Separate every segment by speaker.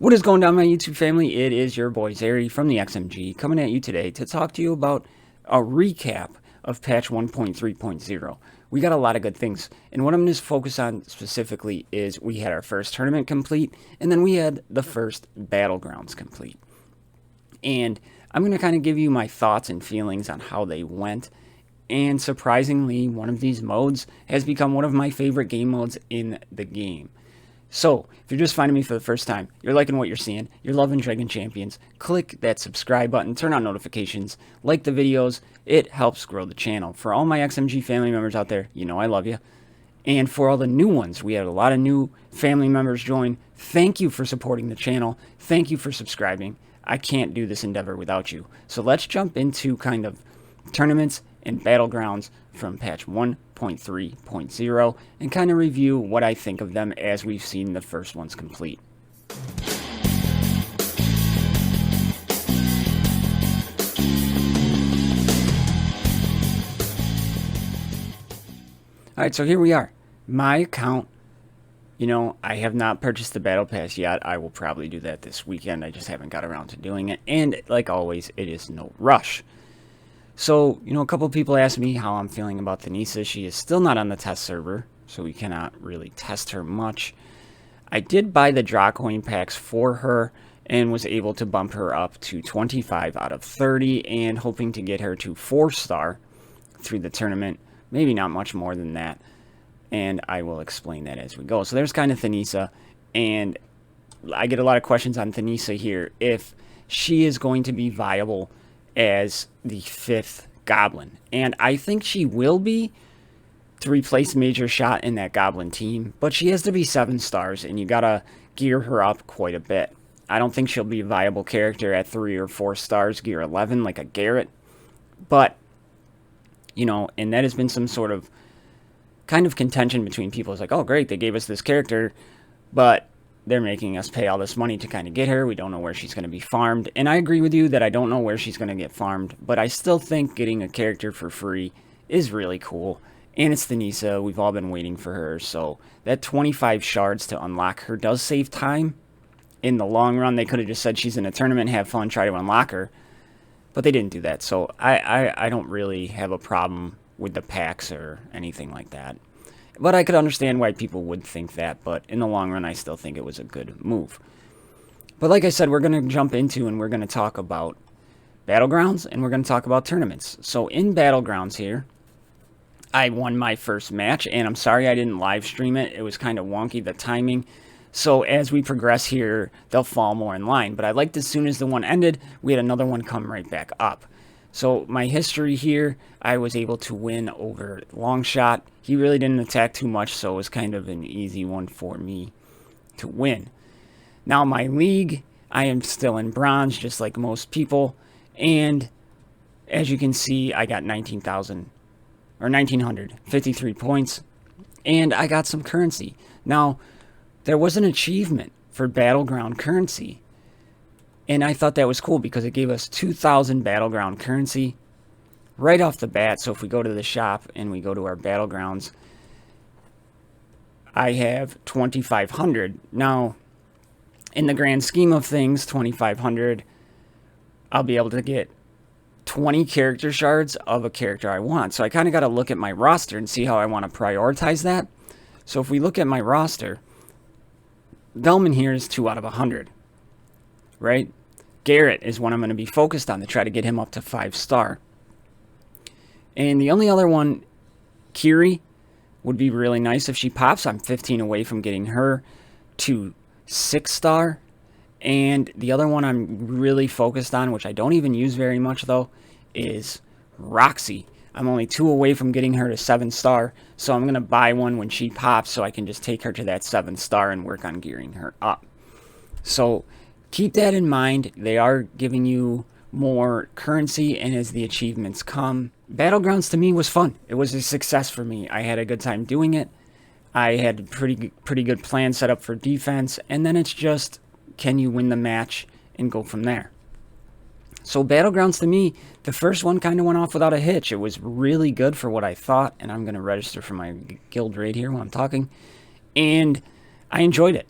Speaker 1: What is going down, my YouTube family? It is your boy Zary from the XMG coming at you today to talk to you about a recap of patch 1.3.0. We got a lot of good things, and what I'm going to focus on specifically is we had our first tournament complete, and then we had the first Battlegrounds complete. And I'm going to kind of give you my thoughts and feelings on how they went. And surprisingly, one of these modes has become one of my favorite game modes in the game. So, if you're just finding me for the first time, you're liking what you're seeing, you're loving Dragon Champions, click that subscribe button, turn on notifications, like the videos, it helps grow the channel. For all my XMG family members out there, you know I love you. And for all the new ones, we had a lot of new family members join. Thank you for supporting the channel. Thank you for subscribing. I can't do this endeavor without you. So let's jump into kind of tournaments and Battlegrounds from patch 1.3.0 and kind of review what I think of them as we've seen the first ones complete. Alright, so here we are. My account, I have not purchased the Battle Pass yet. I will probably do that this weekend. I just haven't got around to doing it. And like always, it is no rush. So, a couple people asked me how I'm feeling about the Nissa. She is still not on the test server, so we cannot really test her much. I did buy the draw coin packs for her and was able to bump her up to 25 out of 30 and hoping to get her to 4-star through the tournament. Maybe not much more than that. And I will explain that as we go. So there's kind of Nissa, and I get a lot of questions on Nissa here if she is going to be viable as the 5th goblin. And I think she will be to replace Major Shot in that goblin team, but she has to be 7 stars, and you gotta gear her up quite a bit. I don't think she'll be a viable character at 3 or 4 stars, gear 11, like a Garrett. But, and that has been some sort of kind of contention between people. It's like, oh great, they gave us this character, but they're making us pay all this money to kind of get her. We don't know where she's going to be farmed. And I agree with you that I don't know where she's going to get farmed, but I still think getting a character for free is really cool. And it's the Nissa. We've all been waiting for her. So that 25 shards to unlock her does save time. In the long run, they could have just said she's in a tournament, have fun, try to unlock her. But they didn't do that. So I don't really have a problem with the packs or anything like that. But I could understand why people would think that, but in the long run, I still think it was a good move. But like I said, we're going to jump into and we're going to talk about Battlegrounds and we're going to talk about tournaments. So in Battlegrounds here, I won my first match, and I'm sorry I didn't live stream it. It was kind of wonky, the timing. So as we progress here, they'll fall more in line. But I liked as soon as the one ended, we had another one come right back up. So my history here, I was able to win over Longshot. He really didn't attack too much, so it was kind of an easy one for me to win. Now my league, I am still in bronze, just like most people. And as you can see, I got 1,953 points. And I got some currency. Now, there was an achievement for Battleground currency. And I thought that was cool because it gave us 2,000 Battleground currency right off the bat. So if we go to the shop and we go to our Battlegrounds, I have 2,500. Now, in the grand scheme of things, 2,500, I'll be able to get 20 character shards of a character I want. So I kind of got to look at my roster and see how I want to prioritize that. So if we look at my roster, Velman here is 2 out of 100, right? Garrett is one I'm going to be focused on to try to get him up to 5-star. And the only other one, Kiri, would be really nice if she pops. I'm 15 away from getting her to 6-star. And the other one I'm really focused on, which I don't even use very much though, is Roxy. I'm only 2 away from getting her to 7-star. So I'm going to buy one when she pops so I can just take her to that 7-star and work on gearing her up. So keep that in mind. They are giving you more currency, and as the achievements come, Battlegrounds to me was fun. It was a success for me. I had a good time doing it. I had a pretty good plan set up for defense, and then it's just, can you win the match and go from there? So Battlegrounds to me, the first one kind of went off without a hitch. It was really good for what I thought, and I'm going to register for my guild raid here while I'm talking, and I enjoyed it.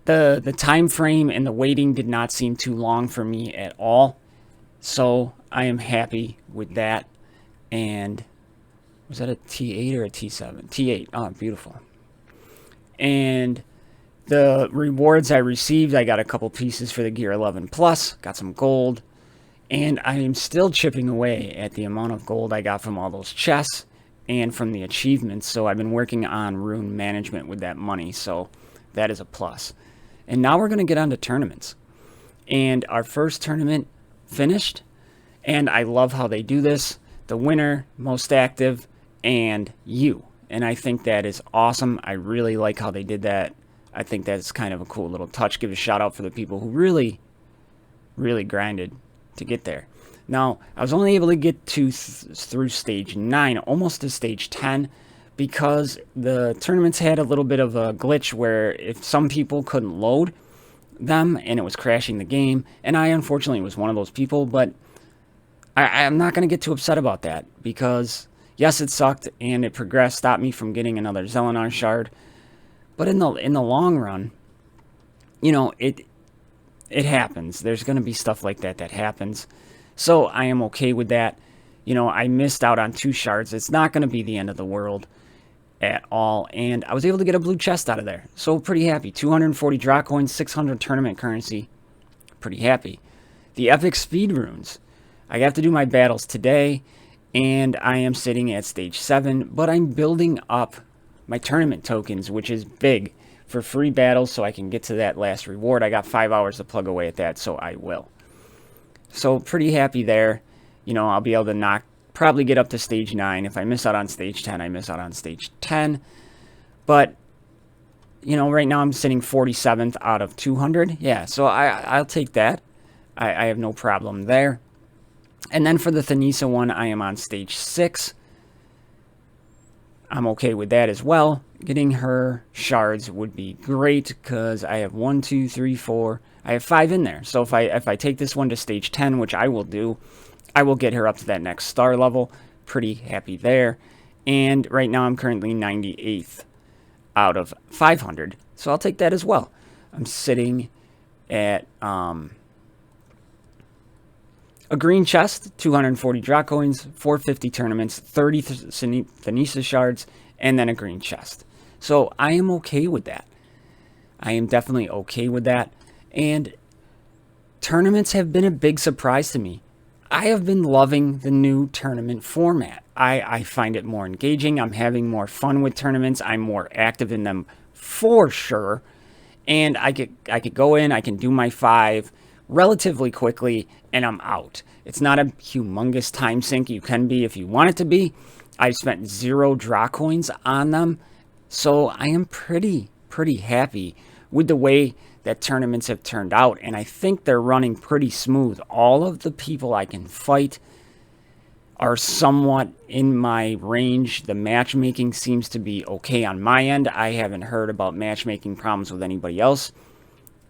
Speaker 1: the time frame and the waiting did not seem too long for me at all. So I am happy with that. And was that a T8 or a T7? T8. Oh, beautiful. And the rewards I received, I got a couple pieces for the Gear 11 Plus, got some gold, and I am still chipping away at the amount of gold I got from all those chests and from the achievements. So I've been working on rune management with that money, so that is a plus. And now we're going to get on to tournaments. And our first tournament finished, and I love how they do this. The winner, most active, and you. And I think that is awesome. I really like how they did that. I think that's kind of a cool little touch. Give a shout out for the people who really, really grinded to get there. Now, I was only able to get through stage 9, almost to stage 10, because the tournaments had a little bit of a glitch where if some people couldn't load them and it was crashing the game, and I unfortunately was one of those people, but I'm not going to get too upset about that, because yes, it sucked and it progressed, stopped me from getting another Zelenar shard, but in the long run, you know, it happens. There's going to be stuff like that happens. So I am okay with that. You know, I missed out on 2 shards. It's not going to be the end of the world at all. And I was able to get a blue chest out of there. So pretty happy. 240 draw coins, 600 tournament currency. Pretty happy. The epic speed runes. I have to do my battles today, and I am sitting at stage 7, but I'm building up my tournament tokens, which is big, for free battles so I can get to that last reward. I got 5 hours to plug away at that, so I will. So pretty happy there. You know, I'll be able to probably get up to stage 9. If I miss out on stage 10, I miss out on stage 10. But, you know, right now I'm sitting 47th out of 200. Yeah, so I'll take that. I have no problem there. And then for the Nissa one, I am on stage 6. I'm okay with that as well. Getting her shards would be great because I have 1, 2, 3, 4. I have 5 in there. So if I take this one to stage 10, which I will do, I will get her up to that next star level. Pretty happy there. And right now I'm currently 98th out of 500. So I'll take that as well. I'm sitting at a green chest, 240 draw coins, 450 tournaments, 30 Nissa shards, and then a green chest. So I am okay with that. I am definitely okay with that. And tournaments have been a big surprise to me. I have been loving the new tournament format. I find it more engaging. I'm having more fun with tournaments. I'm more active in them for sure. And I could go in, I can do my 5 relatively quickly, and I'm out. It's not a humongous time sink. You can be if you want it to be. I've spent 0 draw coins on them, so I am pretty happy with the way that tournaments have turned out, and I think they're running pretty smooth. All of the people I can fight are somewhat in my range. The matchmaking seems to be okay on my end. I haven't heard about matchmaking problems with anybody else.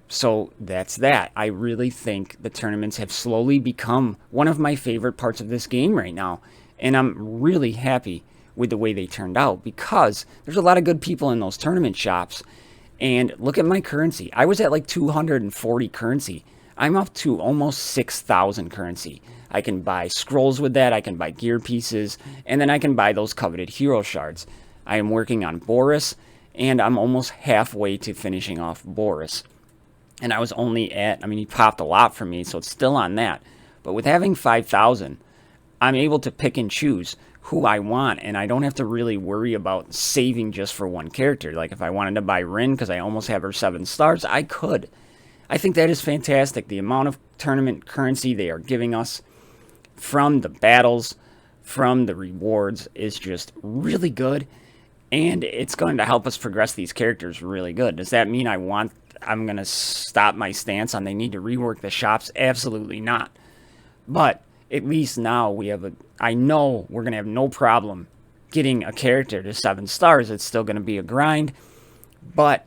Speaker 1: So that's that. I really think the tournaments have slowly become one of my favorite parts of this game right now. And I'm really happy with the way they turned out because there's a lot of good people in those tournament shops. And look at my currency. I was at like 240 currency. I'm up to almost 6,000 currency. I can buy scrolls with that. I can buy gear pieces. And then I can buy those coveted hero shards. I am working on Boris. And I'm almost halfway to finishing off Boris. And I was only at, I mean, he popped a lot for me, so it's still on that. But with having 5,000, I'm able to pick and choose who I want, and I don't have to really worry about saving just for one character. Like, if I wanted to buy Rin because I almost have her 7 stars, I could. I think that is fantastic. The amount of tournament currency they are giving us from the battles, from the rewards, is just really good. And it's going to help us progress these characters really good. Does that mean I'm going to stop my stance on they need to rework the shops? Absolutely not. But at least now I know we're going to have no problem getting a character to 7 stars. It's still going to be a grind. But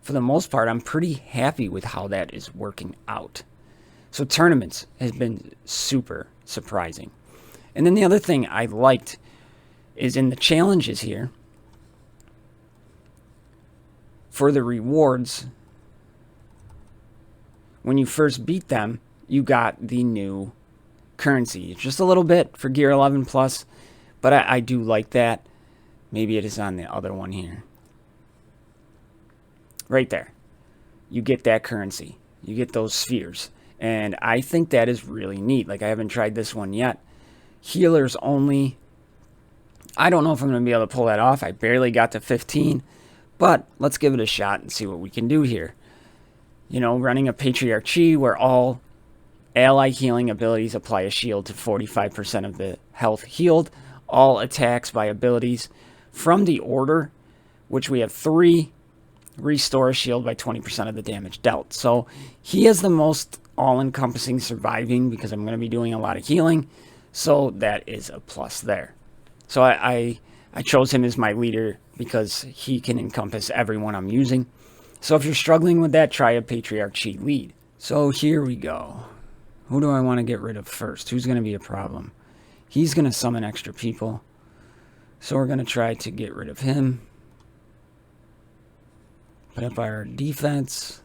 Speaker 1: for the most part, I'm pretty happy with how that is working out. So tournaments has been super surprising. And then the other thing I liked is in the challenges here, for the rewards, when you first beat them, you got the new currency. Just a little bit for gear 11 plus, but I do like that. Maybe it is on the other one here. Right there. You get that currency. You get those spheres. And I think that is really neat. Like, I haven't tried this one yet. Healers only. I don't know if I'm going to be able to pull that off. I barely got to 15. But let's give it a shot and see what we can do here. You know, running a patriarchy where all ally healing abilities apply a shield to 45% of the health healed. All attacks by abilities from the order, which we have 3, restore a shield by 20% of the damage dealt. So he has the most all-encompassing surviving because I'm going to be doing a lot of healing. So that is a plus there. So I chose him as my leader because he can encompass everyone I'm using. So if you're struggling with that, try a patriarchy lead. So here we go. Who do I want to get rid of first? Who's going to be a problem? He's going to summon extra people. So we're going to try to get rid of him. Put up our defense.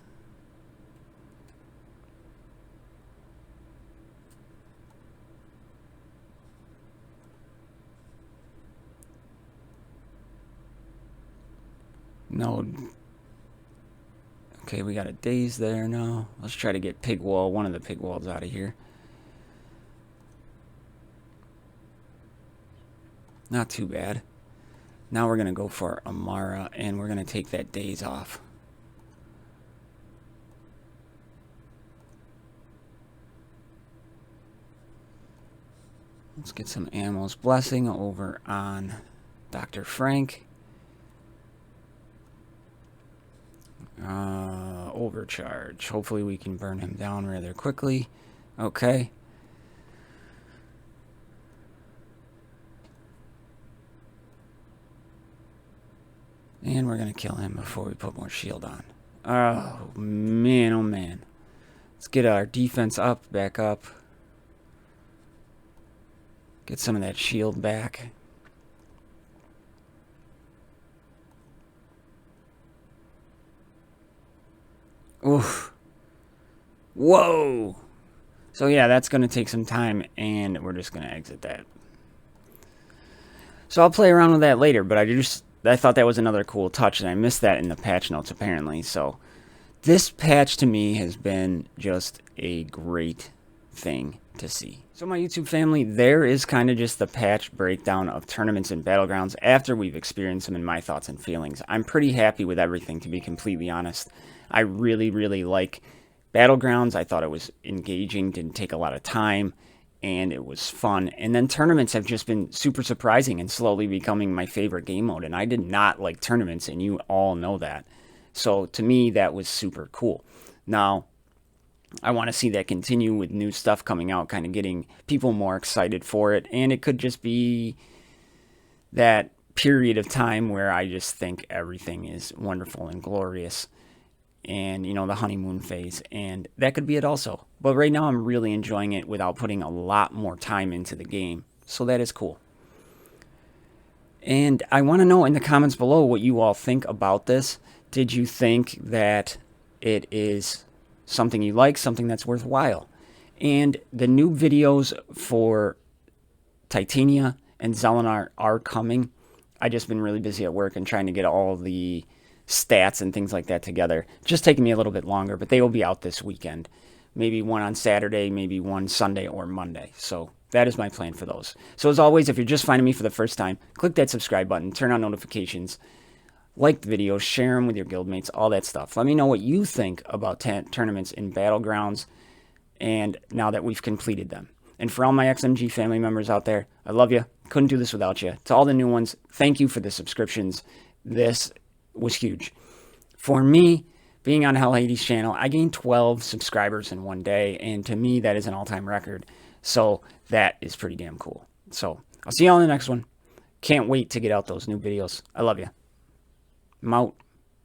Speaker 1: No. Okay, we got a daze there now. Let's try to get Pigwall, one of the Pigwalls out of here. Not too bad. Now we're going to go for Amara, and we're going to take that daze off. Let's get some Ammo's Blessing over on Dr. Frank. Overcharge. Hopefully we can burn him down rather quickly. Okay. And we're going to kill him before we put more shield on. Oh, man, oh, man. Let's get our defense up, back up. Get some of that shield back. Oof. Whoa. So, yeah, that's going to take some time, and we're just going to exit that. So I'll play around with that later, but I thought that was another cool touch, and I missed that in the patch notes, apparently. So this patch, to me, has been just a great thing to see. So my YouTube family, there is kind of just the patch breakdown of tournaments and Battlegrounds after we've experienced them in my thoughts and feelings. I'm pretty happy with everything, to be completely honest. I really, really like Battlegrounds. I thought it was engaging, didn't take a lot of time, and it was fun. And then tournaments have just been super surprising and slowly becoming my favorite game mode. And I did not like tournaments, and you all know that. So to me, that was super cool. Now, I want to see that continue with new stuff coming out, kind of getting people more excited for it. And it could just be that period of time where I just think everything is wonderful and glorious. And, you know, the honeymoon phase. And that could be it also. But right now I'm really enjoying it without putting a lot more time into the game. So that is cool. And I want to know in the comments below what you all think about this. Did you think that it is something you like, something that's worthwhile? And the new videos for Titania and Zelenar are coming. I've just been really busy at work and trying to get all the stats and things like that together. Just taking me a little bit longer, but they will be out this weekend. Maybe one on Saturday, maybe one Sunday or Monday. So that is my plan for those. So as always, if you're just finding me for the first time, click that subscribe button, turn on notifications, like the videos, share them with your guildmates, all that stuff. Let me know what you think about tournaments in Battlegrounds and now that we've completed them. And for all my XMG family members out there, I love you. Couldn't do this without you. To all the new ones, thank you for the subscriptions. This was huge. For me, being on Hell Hades' channel, I gained 12 subscribers in one day, and to me, that is an all-time record. So that is pretty damn cool. So I'll see you all in the next one. Can't wait to get out those new videos. I love you. I'm out.